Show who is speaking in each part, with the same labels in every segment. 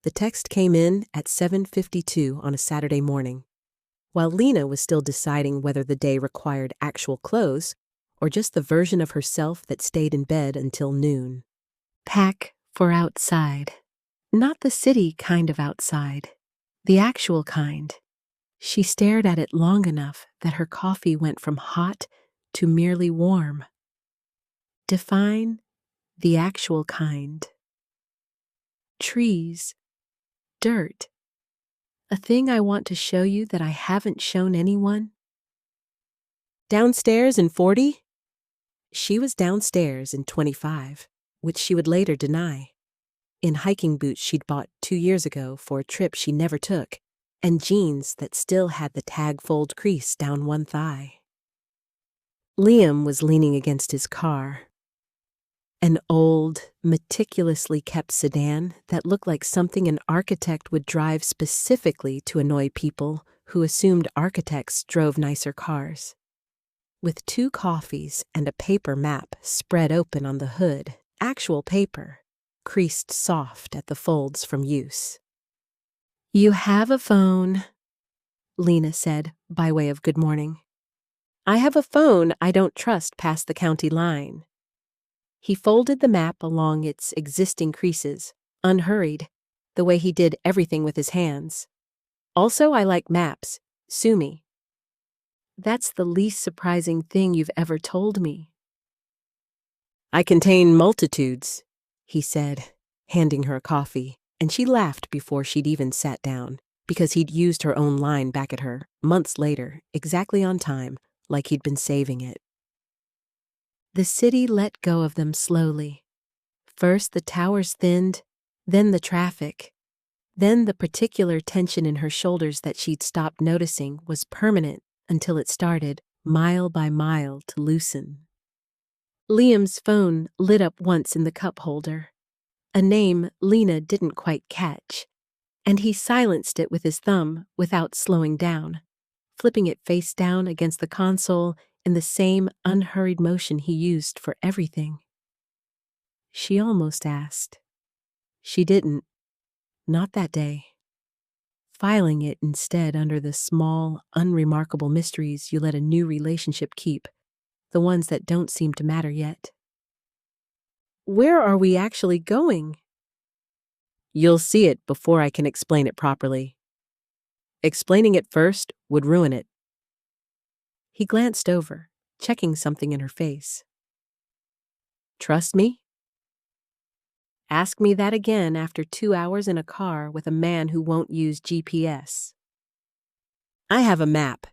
Speaker 1: The text came in at 7:52 on a Saturday morning, while Lina was still deciding whether the day required actual clothes or just the version of herself that stayed in bed until noon. Pack for outside. Not the city kind of outside, the actual kind. She stared at it long enough that her coffee went from hot to merely warm. Define the actual kind. Trees, dirt. A thing I want to show you that I haven't shown anyone. Downstairs in 40? She was downstairs in 25, which she would later deny. In hiking boots she'd bought 2 years ago for a trip she never took, and jeans that still had the tag-fold crease down one thigh. Liam was leaning against his car. An old, meticulously kept sedan that looked like something an architect would drive specifically to annoy people who assumed architects drove nicer cars. With 2 coffees and a paper map spread open on the hood, actual paper, creased soft at the folds from use. "You have a phone," Lina said by way of good morning. "I have a phone I don't trust past the county line." He folded the map along its existing creases, unhurried, the way he did everything with his hands. "Also, I like maps. Sue me." "That's the least surprising thing you've ever told me." "I contain multitudes," he said, handing her a coffee, and she laughed before she'd even sat down, because he'd used her own line back at her, months later, exactly on time, like he'd been saving it. The city let go of them slowly. First the towers thinned, then the traffic. Then the particular tension in her shoulders that she'd stopped noticing was permanent until it started, mile by mile, to loosen. Liam's phone lit up once in the cup holder, a name Lina didn't quite catch, and he silenced it with his thumb without slowing down, flipping it face down against the console in the same unhurried motion he used for everything. She almost asked. She didn't. Not that day. Filing it instead under the small, unremarkable mysteries you let a new relationship keep, the ones that don't seem to matter yet. "Where are we actually going?" "You'll see it before I can explain it properly. Explaining it first would ruin it." He glanced over, checking something in her face. "Trust me?" "Ask me that again after 2 hours in a car with a man who won't use GPS. I have a map.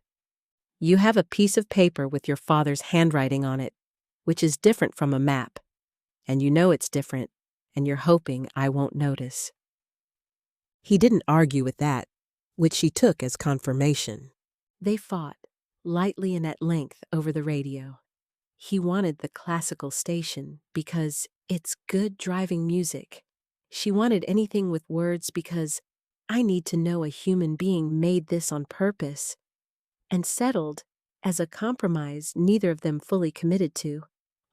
Speaker 1: You have a piece of paper with your father's handwriting on it, which is different from a map, and you know it's different, and you're hoping I won't notice." He didn't argue with that, which she took as confirmation. They fought, lightly and at length, over the radio. He wanted the classical station because it's good driving music. She wanted anything with words because I need to know a human being made this on purpose, and settled, as a compromise neither of them fully committed to,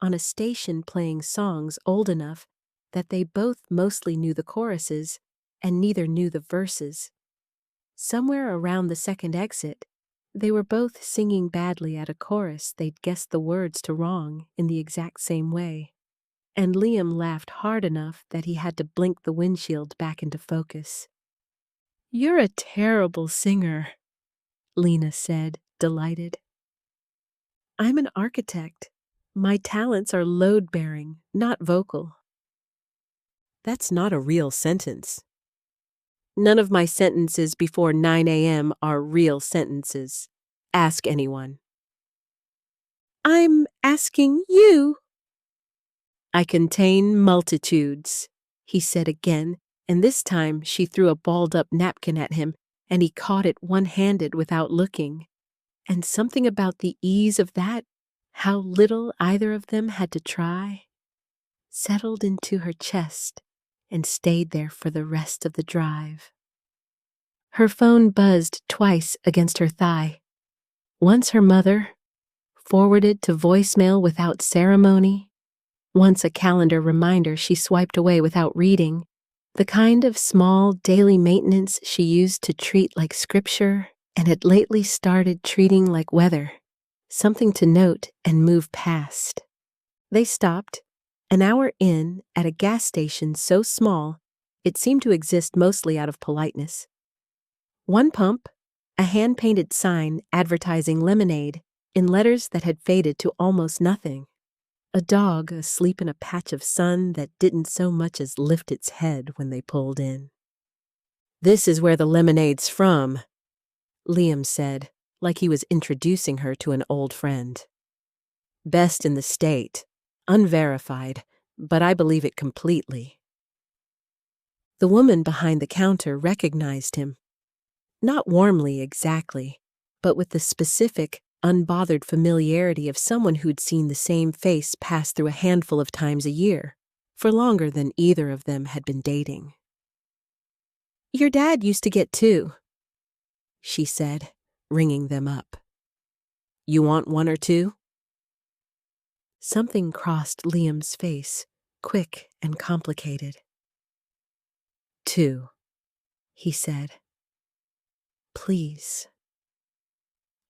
Speaker 1: on a station playing songs old enough that they both mostly knew the choruses and neither knew the verses. Somewhere around the second exit, they were both singing badly at a chorus they'd guessed the words to wrong in the exact same way, and Liam laughed hard enough that he had to blink the windshield back into focus. "You're a terrible singer," Lina said, delighted. "I'm an architect. My talents are load-bearing, not vocal." "That's not a real sentence." "None of my sentences before 9 a.m. are real sentences. Ask anyone." "I'm asking you." "I contain multitudes," he said again, and this time she threw a balled-up napkin at him, and he caught it one-handed without looking. And something about the ease of that, how little either of them had to try, settled into her chest and stayed there for the rest of the drive. Her phone buzzed twice against her thigh. Once her mother, forwarded to voicemail without ceremony. Once a calendar reminder she swiped away without reading, The kind of small daily maintenance she used to treat like scripture and had lately started treating like weather, something to note and move past. They stopped, an hour in, at a gas station so small it seemed to exist mostly out of politeness. One pump, a hand-painted sign advertising lemonade in letters that had faded to almost nothing. A dog asleep in a patch of sun that didn't so much as lift its head when they pulled in. "This is where the lemonade's from," Liam said, like he was introducing her to an old friend. "Best in the state. Unverified, but I believe it completely." The woman behind the counter recognized him. Not warmly exactly, but with the specific, unbothered familiarity of someone who'd seen the same face pass through a handful of times a year, for longer than either of them had been dating. "Your dad used to get two," she said, ringing them up. "You want one or two?" Something crossed Liam's face, quick and complicated. "Two," he said. "Please."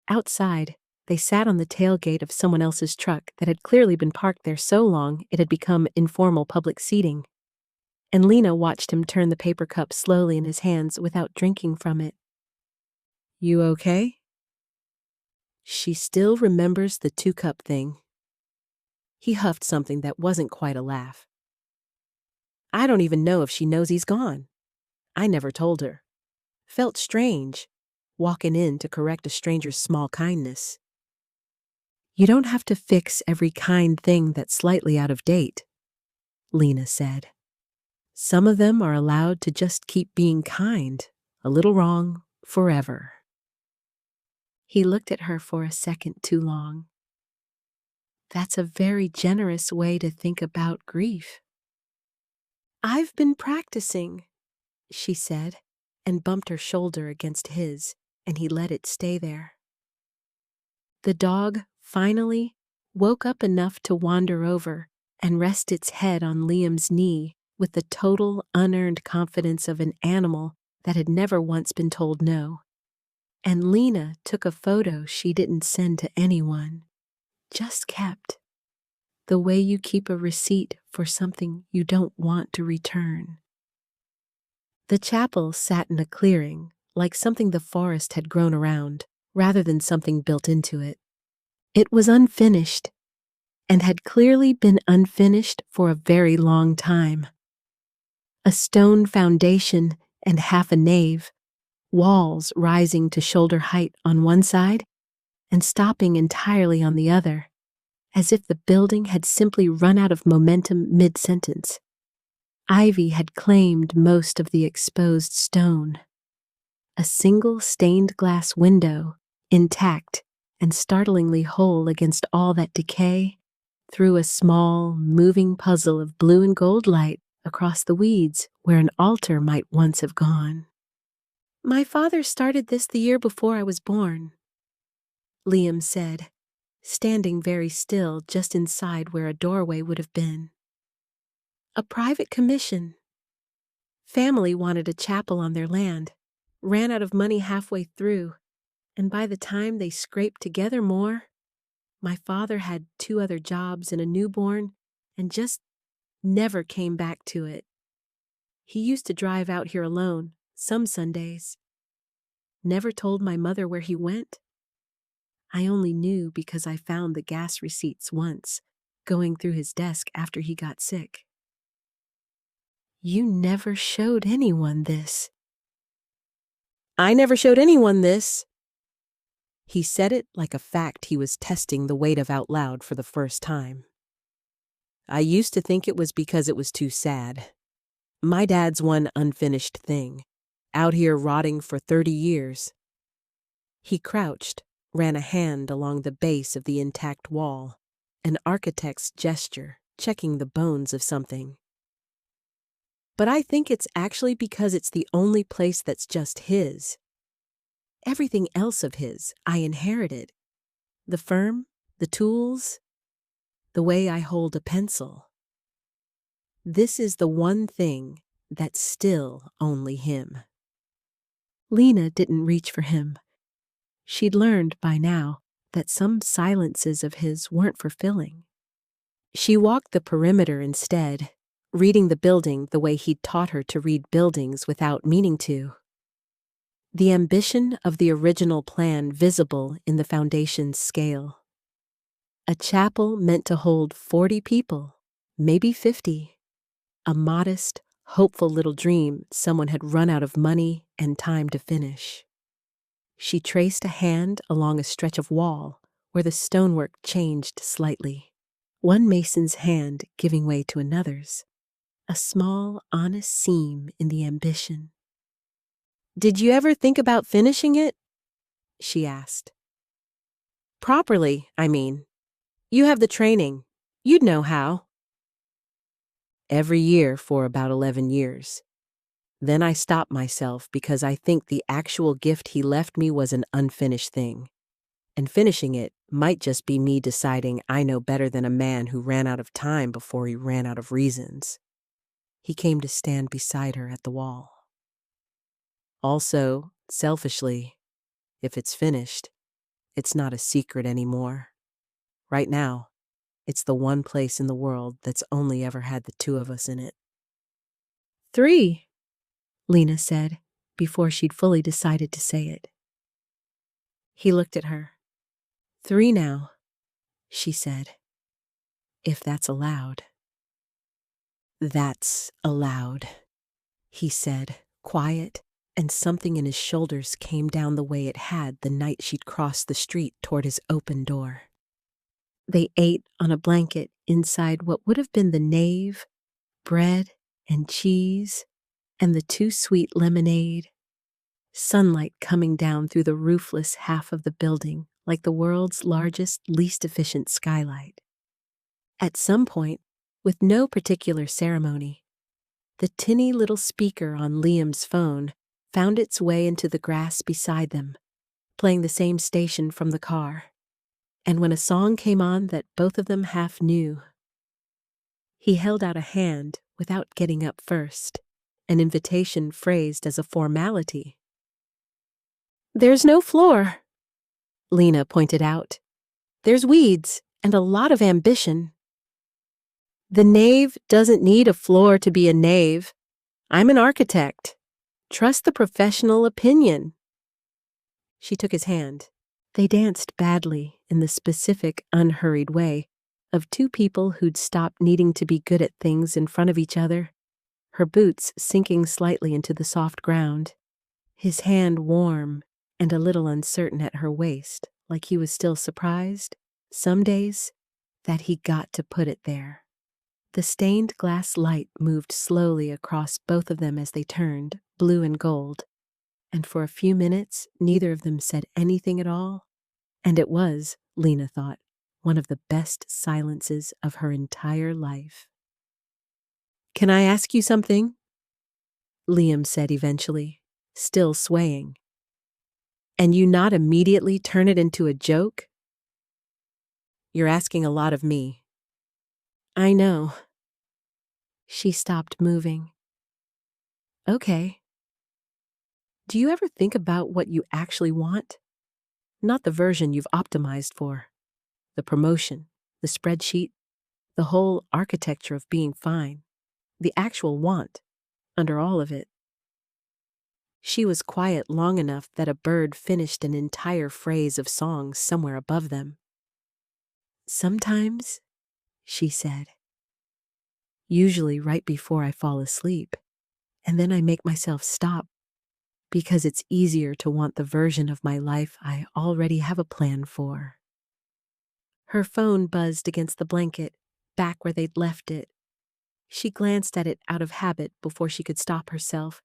Speaker 1: Outside, they sat on the tailgate of someone else's truck that had clearly been parked there so long it had become informal public seating. And Lina watched him turn the paper cup slowly in his hands without drinking from it. "You okay?" She still remembers the two-cup thing. He huffed something that wasn't quite a laugh. "I don't even know if she knows he's gone. I never told her. Felt strange, walking in to correct a stranger's small kindness." "You don't have to fix every kind thing that's slightly out of date," Lina said. "Some of them are allowed to just keep being kind, a little wrong, forever." He looked at her for a second too long. "That's a very generous way to think about grief." "I've been practicing," she said, and bumped her shoulder against his, and he let it stay there. The dog finally woke up enough to wander over and rest its head on Liam's knee with the total unearned confidence of an animal that had never once been told no. And Lina took a photo she didn't send to anyone, just kept, the way you keep a receipt for something you don't want to return. The chapel sat in a clearing, like something the forest had grown around, rather than something built into it. It was unfinished, and had clearly been unfinished for a very long time. A stone foundation and half a nave, walls rising to shoulder height on one side and stopping entirely on the other, as if the building had simply run out of momentum mid-sentence. Ivy had claimed most of the exposed stone. A single stained glass window, intact and startlingly whole against all that decay, threw a small, moving puzzle of blue and gold light across the weeds where an altar might once have gone. "My father started this the year before I was born," Liam said, standing very still just inside where a doorway would have been. "A private commission. Family wanted a chapel on their land, ran out of money halfway through, and by the time they scraped together more, my father had 2 other jobs and a newborn and just never came back to it. He used to drive out here alone, some Sundays. Never told my mother where he went. I only knew because I found the gas receipts once, going through his desk after he got sick." "You never showed anyone this." "I never showed anyone this." He said it like a fact he was testing the weight of out loud for the first time. "I used to think it was because it was too sad. My dad's one unfinished thing, out here rotting for 30 years. He crouched, ran a hand along the base of the intact wall, an architect's gesture, checking the bones of something. "But I think it's actually because it's the only place that's just his. Everything else of his I inherited. The firm, the tools, the way I hold a pencil. This is the one thing that's still only him. Lina didn't reach for him. She'd learned by now that some silences of his weren't fulfilling. She walked the perimeter instead, reading the building the way he'd taught her to read buildings without meaning to. The ambition of the original plan visible in the foundation's scale. A chapel meant to hold 40 people, maybe 50. A modest, hopeful little dream someone had run out of money and time to finish. She traced a hand along a stretch of wall where the stonework changed slightly, one mason's hand giving way to another's, a small, honest seam in the ambition. "Did you ever think about finishing it?" she asked. "Properly, I mean. You have the training. You'd know how." "Every year for about 11 years. Then I stopped myself because I think the actual gift he left me was an unfinished thing. And finishing it might just be me deciding I know better than a man who ran out of time before he ran out of reasons." He came to stand beside her at the wall. "Also, selfishly, if it's finished, it's not a secret anymore. Right now, it's the one place in the world that's only ever had the two of us in it." "3," Lina said, before she'd fully decided to say it. He looked at her. "3 now," she said. "If that's allowed." "That's allowed," he said, quiet, and something in his shoulders came down the way it had the night she'd crossed the street toward his open door. They ate on a blanket inside what would have been the nave, bread and cheese, and the too sweet lemonade. Sunlight coming down through the roofless half of the building like the world's largest, least efficient skylight. At some point, with no particular ceremony, the tinny little speaker on Liam's phone found its way into the grass beside them, playing the same station from the car. And when a song came on that both of them half knew, he held out a hand without getting up first, an invitation phrased as a formality. "There's no floor," Lina pointed out. "There's weeds and a lot of ambition." "The nave doesn't need a floor to be a nave. I'm an architect. Trust the professional opinion." She took his hand. They danced badly in the specific, unhurried way of two people who'd stopped needing to be good at things in front of each other, her boots sinking slightly into the soft ground, his hand warm and a little uncertain at her waist, like he was still surprised, some days, that he got to put it there. The stained glass light moved slowly across both of them as they turned, blue and gold, and for a few minutes neither of them said anything at all, and it was, Lina thought, one of the best silences of her entire life. "Can I ask you something?" Liam said eventually, still swaying. "And you not immediately turn it into a joke?" "You're asking a lot of me." "I know." She stopped moving. "Okay. Do you ever think about what you actually want? Not the version you've optimized for. The promotion, the spreadsheet, the whole architecture of being fine. The actual want, under all of it." She was quiet long enough that a bird finished an entire phrase of song somewhere above them. "Sometimes," she said. "Usually right before I fall asleep, and then I make myself stop, because it's easier to want the version of my life I already have a plan for." Her phone buzzed against the blanket, back where they'd left it. She glanced at it out of habit before she could stop herself,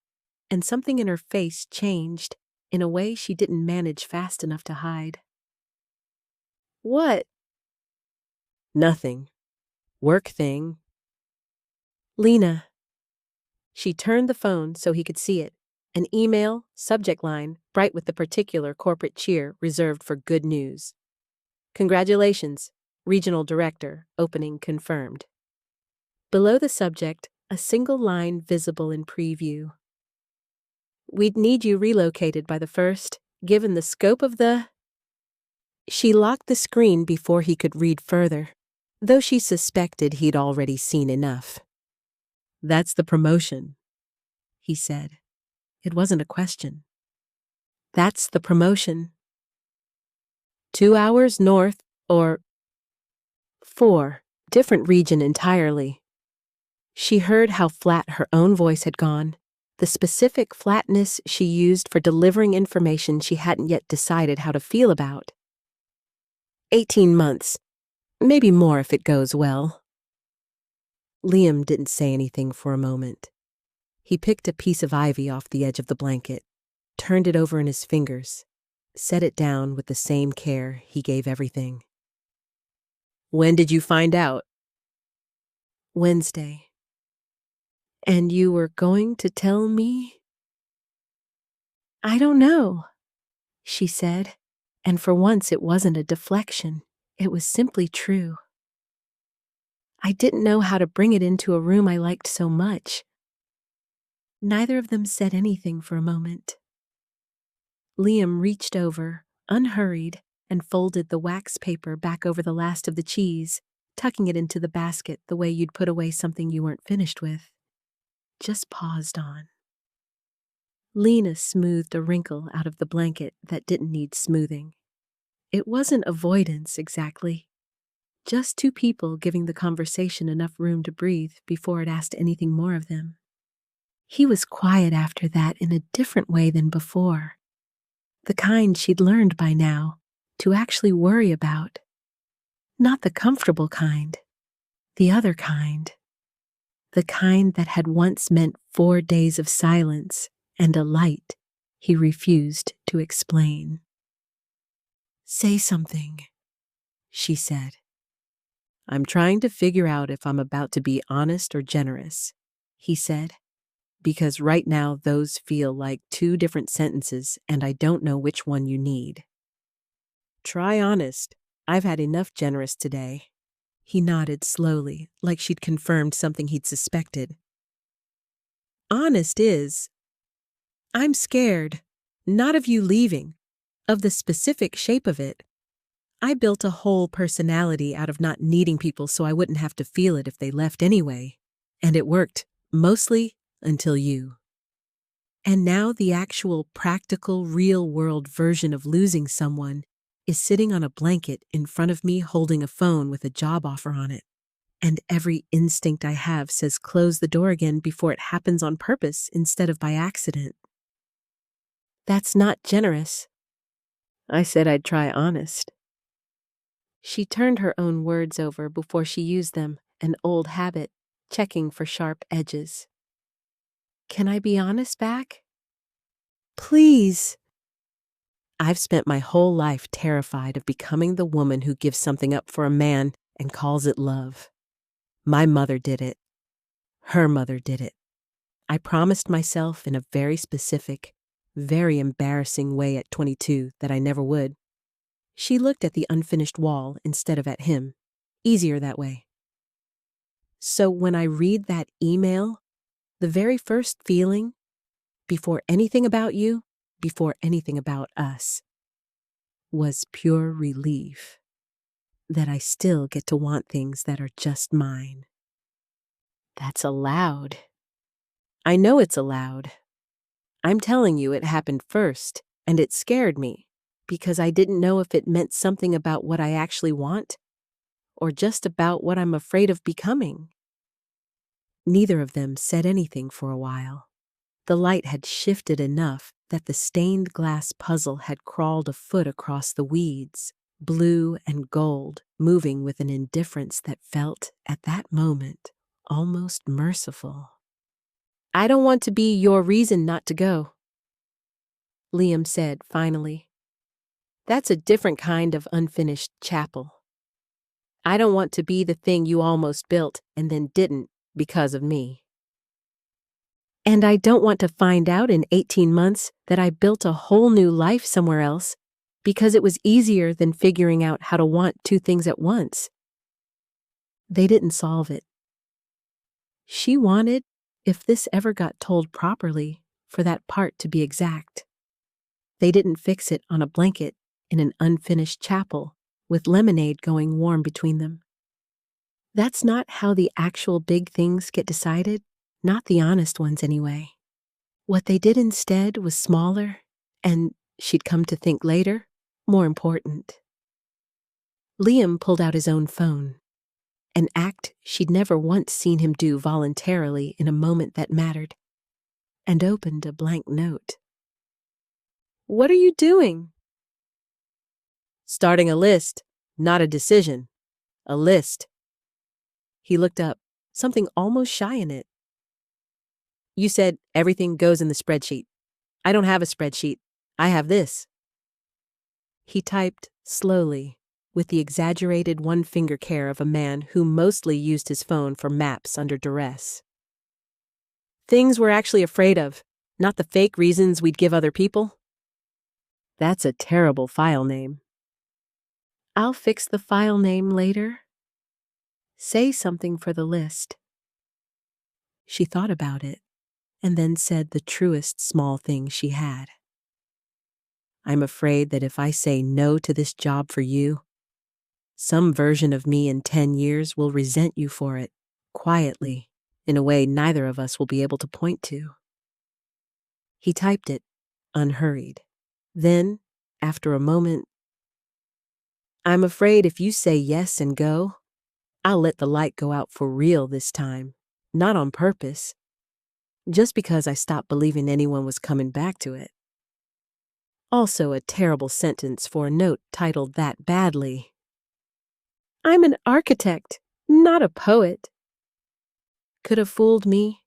Speaker 1: and something in her face changed in a way she didn't manage fast enough to hide. "What?" "Nothing. Work thing." "Lina." She turned the phone so he could see it. An email, subject line, bright with the particular corporate cheer reserved for good news. "Congratulations. Regional Director. Opening confirmed." Below the subject, a single line visible in preview. We'd need you relocated by the 1st, given the scope of the... She locked the screen before he could read further, though she suspected he'd already seen enough. That's the promotion, he said. It wasn't a question. That's the promotion. 2 hours north, or 4, different region entirely. She heard how flat her own voice had gone, the specific flatness she used for delivering information she hadn't yet decided how to feel about. 18 months, maybe more if it goes well. Liam didn't say anything for a moment. He picked a piece of ivy off the edge of the blanket, turned it over in his fingers, set it down with the same care he gave everything. When did you find out? Wednesday. And you were going to tell me? I don't know, she said, and for once it wasn't a deflection. It was simply true. I didn't know how to bring it into a room I liked so much. Neither of them said anything for a moment. Liam reached over, unhurried, and folded the wax paper back over the last of the cheese, tucking it into the basket the way you'd put away something you weren't finished with. Just paused on. Lina smoothed a wrinkle out of the blanket that didn't need smoothing. It wasn't avoidance exactly, just two people giving the conversation enough room to breathe before it asked anything more of them. He was quiet after that in a different way than before, the kind she'd learned by now to actually worry about. Not the comfortable kind, the other kind. The kind that had once meant 4 days of silence and a light he refused to explain. Say something, she said. I'm trying to figure out if I'm about to be honest or generous, he said, because right now those feel like 2 different sentences and I don't know which one you need. Try honest. I've had enough generous today. He nodded slowly, like she'd confirmed something he'd suspected. Honest is, I'm scared, not of you leaving, of the specific shape of it. I built a whole personality out of not needing people so I wouldn't have to feel it if they left anyway. And it worked, mostly until you. And now the actual practical, real-world version of losing someone is sitting on a blanket in front of me holding a phone with a job offer on it. And every instinct I have says close the door again before it happens on purpose instead of by accident. That's not generous. I said I'd try honest. She turned her own words over before she used them, an old habit, checking for sharp edges. Can I be honest back? Please. I've spent my whole life terrified of becoming the woman who gives something up for a man and calls it love. My mother did it. Her mother did it. I promised myself in a very specific, very embarrassing way at 22 that I never would. She looked at the unfinished wall instead of at him. Easier that way. So when I read that email, the very first feeling, before anything about you, before anything about us, was pure relief that I still get to want things that are just mine. That's allowed. I know it's allowed. I'm telling you it happened first, and it scared me, because I didn't know if it meant something about what I actually want, or just about what I'm afraid of becoming. Neither of them said anything for a while. The light had shifted enough that the stained glass puzzle had crawled a foot across the weeds, blue and gold, moving with an indifference that felt, at that moment, almost merciful. I don't want to be your reason not to go, Liam said finally. That's a different kind of unfinished chapel. I don't want to be the thing you almost built and then didn't because of me. And I don't want to find out in 18 months that I built a whole new life somewhere else because it was easier than figuring out how to want 2 things at once. They didn't solve it. She wanted, if this ever got told properly, for that part to be exact. They didn't fix it on a blanket in an unfinished chapel with lemonade going warm between them. That's not how the actual big things get decided, not the honest ones anyway. What they did instead was smaller and, she'd come to think later, more important. Liam pulled out his own phone, an act she'd never once seen him do voluntarily in a moment that mattered, and opened a blank note. "What are you doing?" "Starting a list, not a decision. A list." He looked up, something almost shy in it. "You said everything goes in the spreadsheet. I don't have a spreadsheet. I have this." He typed slowly, with the exaggerated one-finger care of a man who mostly used his phone for maps under duress. "Things we're actually afraid of, not the fake reasons we'd give other people." That's a terrible file name. "I'll fix the file name later. Say something for the list." She thought about it, and then said the truest small thing she had. "I'm afraid that if I say no to this job for you, some version of me in 10 years will resent you for it, quietly, in a way neither of us will be able to point to." He typed it, unhurried. Then, after a moment, "I'm afraid if you say yes and go, I'll let the light go out for real this time, not on purpose, just because I stopped believing anyone was coming back to it." Also a terrible sentence for a note titled that badly. "I'm an architect, not a poet." "Could have fooled me,"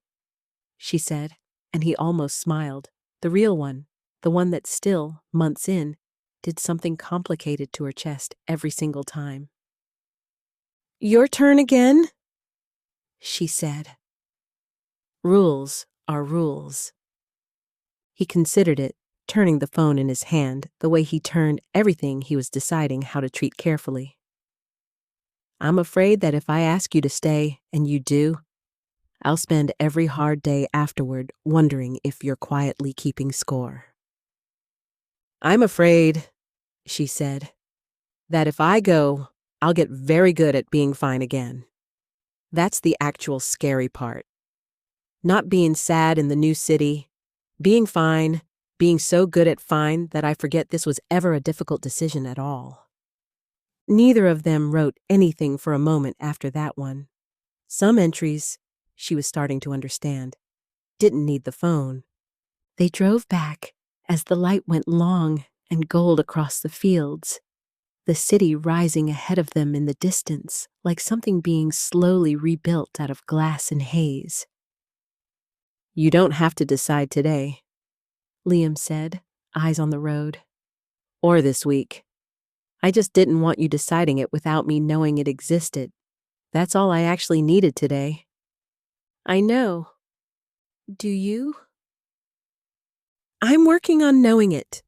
Speaker 1: she said, and he almost smiled. The real one, the one that still, months in, did something complicated to her chest every single time. "Your turn again?" she said. Rules are rules. He considered it, turning the phone in his hand the way he turned everything he was deciding how to treat carefully. "I'm afraid that if I ask you to stay, and you do, I'll spend every hard day afterward wondering if you're quietly keeping score." "I'm afraid," she said, "that if I go, I'll get very good at being fine again. That's the actual scary part. Not being sad in the new city, being fine, being so good at fine that I forget this was ever a difficult decision at all." Neither of them wrote anything for a moment after that one. Some entries, she was starting to understand, didn't need the phone. They drove back as the light went long and gold across the fields, the city rising ahead of them in the distance like something being slowly rebuilt out of glass and haze. "You don't have to decide today," Liam said, eyes on the road. "Or this week. I just didn't want you deciding it without me knowing it existed. That's all I actually needed today." "I know. Do you?" "I'm working on knowing it,"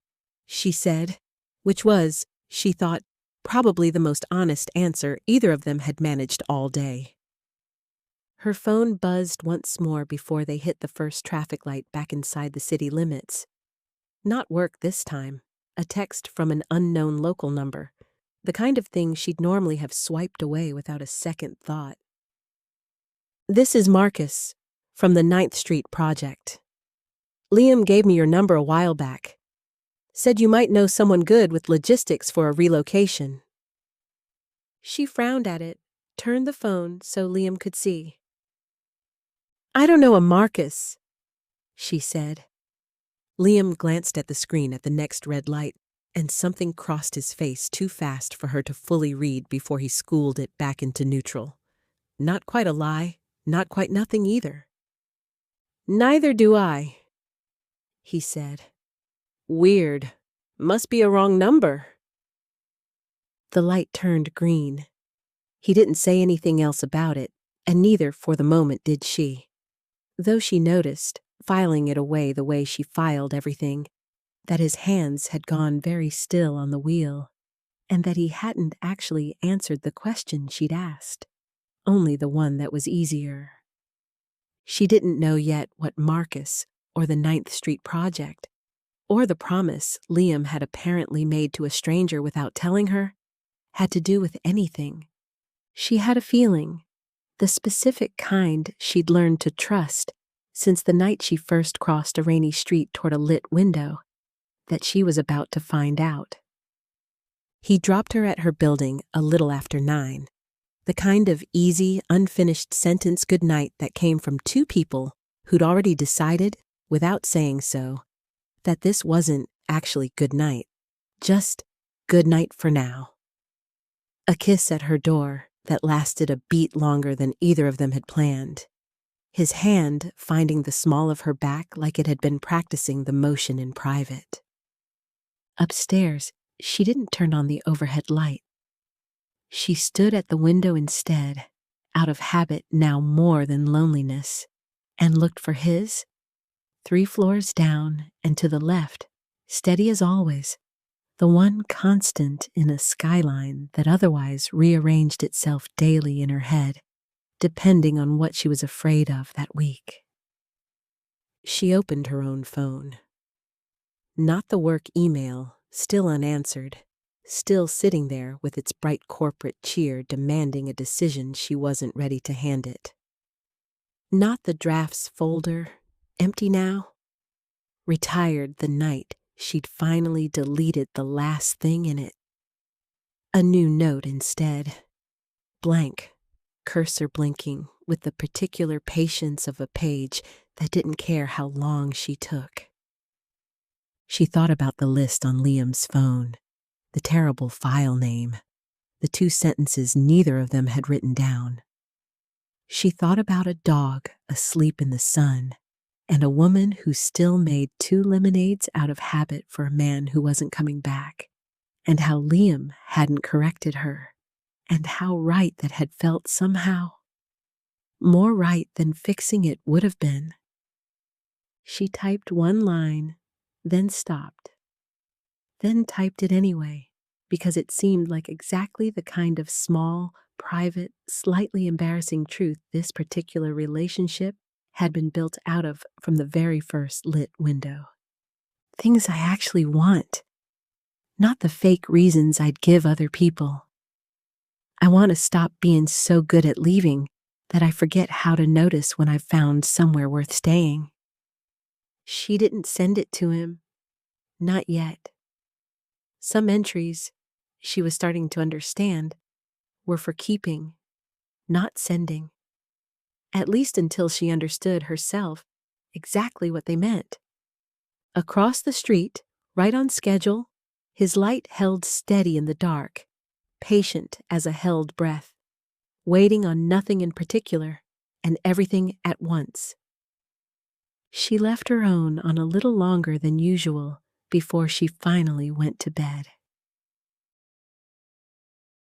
Speaker 1: she said, which was, she thought, probably the most honest answer either of them had managed all day. Her phone buzzed once more before they hit the first traffic light back inside the city limits. Not work this time, a text from an unknown local number, the kind of thing she'd normally have swiped away without a second thought. "This is Marcus, from the 9th Street Project. Liam gave me your number a while back. Said you might know someone good with logistics for a relocation." She frowned at it, turned the phone so Liam could see. "I don't know a Marcus," she said. Liam glanced at the screen at the next red light, and something crossed his face too fast for her to fully read before he schooled it back into neutral. Not quite a lie, not quite nothing either. "Neither do I," he said. "Weird. Must be a wrong number." The light turned green. He didn't say anything else about it, and neither for the moment did she. Though she noticed, filing it away the way she filed everything, that his hands had gone very still on the wheel, and that he hadn't actually answered the question she'd asked, only the one that was easier. She didn't know yet what Marcus, or the Ninth Street Project, or the promise Liam had apparently made to a stranger without telling her, had to do with anything. She had a feeling, the specific kind she'd learned to trust since the night she first crossed a rainy street toward a lit window, that she was about to find out. He dropped her at her building a little after 9, the kind of easy, unfinished sentence goodnight that came from two people who'd already decided, without saying so, that this wasn't actually good night, just good night for now. A kiss at her door that lasted a beat longer than either of them had planned, his hand finding the small of her back like it had been practicing the motion in private. Upstairs, she didn't turn on the overhead light. She stood at the window instead, out of habit now more than loneliness, and looked for his, 3 floors down and to the left, steady as always, the one constant in a skyline that otherwise rearranged itself daily in her head, depending on what she was afraid of that week. She opened her own phone. Not the work email, still unanswered, still sitting there with its bright corporate cheer demanding a decision she wasn't ready to hand it. Not the drafts folder, empty now. Retired the night she'd finally deleted the last thing in it. A new note instead. Blank, cursor blinking with the particular patience of a page that didn't care how long she took. She thought about the list on Liam's phone, the terrible file name, the 2 sentences neither of them had written down. She thought about a dog asleep in the sun, and a woman who still made 2 lemonades out of habit for a man who wasn't coming back, and how Liam hadn't corrected her, and how right that had felt somehow. More right than fixing it would have been. She typed 1 line, then stopped. Then typed it anyway, because it seemed like exactly the kind of small, private, slightly embarrassing truth this particular relationship had been built out of from the very first lit window. Things I actually want, not the fake reasons I'd give other people. I want to stop being so good at leaving that I forget how to notice when I've found somewhere worth staying. She didn't send it to him. Not yet. Some entries, she was starting to understand, were for keeping, not sending. At least until she understood herself exactly what they meant. Across the street, right on schedule, his light held steady in the dark, patient as a held breath, waiting on nothing in particular and everything at once. She left her own on a little longer than usual before she finally went to bed.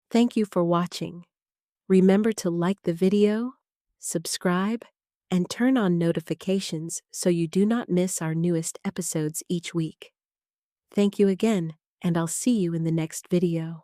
Speaker 1: Thank you for watching. Remember to like the video, subscribe, and turn on notifications so you do not miss our newest episodes each week. Thank you again, and I'll see you in the next video.